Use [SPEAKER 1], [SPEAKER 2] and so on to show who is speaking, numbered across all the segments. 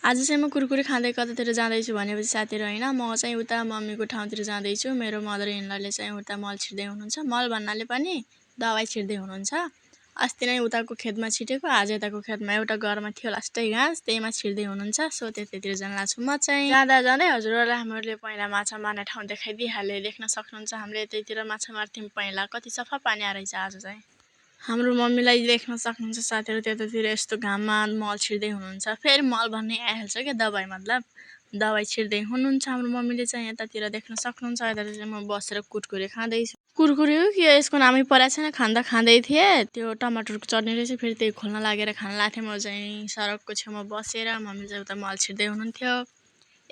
[SPEAKER 1] आज चाहिँ म कुरकुरे खाँदै कतातिर जाँदैछु भनेपछि साथीहरू हैन म चाहिँ उता मम्मीको ठाउँतिर जाँदैछु। मेरो मदर इन लले चाहिँ उता मल छिर्दै हुनुहुन्छ। मल भन्नाले पनि दबाई छिर्दै हुनुहुन्छ। अस्ति नै उताको खेतमा छिटेको, आज यताको खेतमा एउटा घरमा थियो लास्टै घाँस, त्यहीमा छिर्दै हुनुहुन्छ। सो त्यतैतिर जान लाग्छु म चाहिँ। जाँदा जाँदै हजुरहरुलाई हामीले पहिला माछा मार्ने ठाउँ देखाइदिहाले। देख्न सक्नुहुन्छ हामीले यतैतिर माछा मार्थ्यौं पहिला। कति सफा पानी आइरहेछ आज चाहिँ। हाम्रो मम्मीलाई देख्न सक्नुहुन्छ साथीहरू, त्यतातिर यस्तो घाममा मल छिर्दै हुनुहुन्छ। फेरि मल भन्ने आइहाल्छ के, दबाई मतलब दबाई छिर्दै हुनुहुन्छ हाम्रो मम्मीले चाहिँ। यतातिर देख्न सक्नुहुन्छ। यतातिर म बसेर कुरकुरे खाँदैछु। कुरकुरे हो कि यसको नामै परेको छैन। खाँदा खाँदै थिएँ, त्यो टमाटरको चटनी रहेछ। फेरि त्यही खोल्न लागेर खान लाग्थेँ म चाहिँ सडकको छेउमा बसेर। मम्मी चाहिँ उता मल छिर्दै हुनुहुन्थ्यो।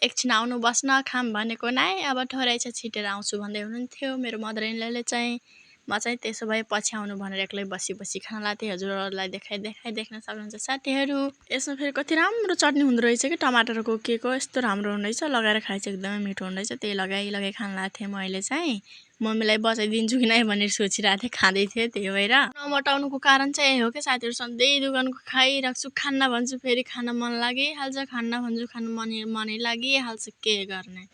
[SPEAKER 1] एकछिन आउनु बस्न खाम भनेको नाइ, अब ठोरै छ छिटेर आउँछु भन्दै हुनुहुन्थ्यो मेरो मदर इन लले चाहिँ। म चाहिँ त्यसो भए पछि आउनु भनेर एक्लै बसी खान लाग्थेँ। हजुरहरुलाई देख्न सक्नुहुन्छ साथीहरू। यसमा फेरि कति राम्रो चटनी हुँदो रहेछ कि टमाटरको के को, यस्तो राम्रो हुँदैछ। लगाएर खाएछ एकदमै मिठो हुँदैछ। त्यही लगाई खान लाग्थेँ मैले चाहिँ। मम्मीलाई बचाइदिन्छु कि नाइ भनेर सोचिरहेको थिएँ, खाँदै थिएँ। त्यही भएर नमटाउनुको कारण चाहिँ यही हो कि साथीहरू, सधैँ दोकानको खाइराख्छु। खान्न भन्छु फेरि खान मन लागिहाल्छ, खान्न भन्छु खान मनै लागिहाल्छ। के गर्ने,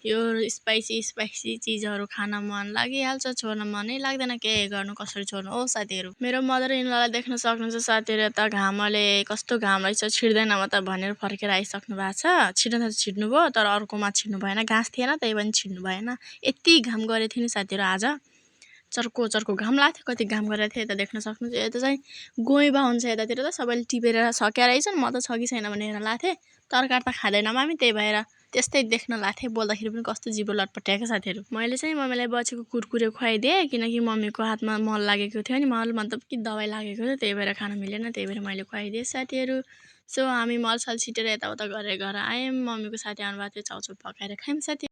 [SPEAKER 1] यो स्पाइसी चीजहरु खान मन लागिहाल्छ, छोड्न मनै लाग्दैन। के गर्नु, कसरी छोड्नु हो साथीहरू। मेरो मदर इन ललाई देख्न सक्नुहुन्छ साथीहरू। यता घामले कस्तो घाम रहेछ, छिर्दैन म त भनेर फर्केर आइसक्नु भएको छ। छिर्न त छिर्नु भयो, तर अर्कोमा छिर्नु भएन, घाँस थिएन, त्यही पनि छिर्नु भएन। यति घाम गरेको थियो नि साथीहरू आज, चर्को घाम लाग्थ्यो। कति घाम गरेको थियो यता देख्न सक्नुहुन्छ। यता चाहिँ गोइबा हुन्छ यतातिर त, सबैले टिपेर सकिया रहेछन्। म त छ कि छैन भनेर हेर्न लाग्थेँ। तरकारी त खाँदैन मामी, त्यही भएर त्यस्तै देख्न लाग्थेँ। बोल्दाखेरि पनि कस्तो जिब्रो लटपट्याएको साथीहरू। मैले चाहिँ मम्मीलाई बचेको कुरकुरे खुवाइदिएँ, किनकि मम्मीको हातमा मल लागेको थियो नि। मल मतलब कि दबाई लागेको थियो, त्यही भएर खान मिलेन। त्यही भएर मैले खुवाइदिएँ साथीहरू। सो हामी मलसल छिटेर यताउता गरेर घर आयौँ। मम्मीको साथी आउनुभएको थियो, चाउचाउ पकाएर खायौँ साथी।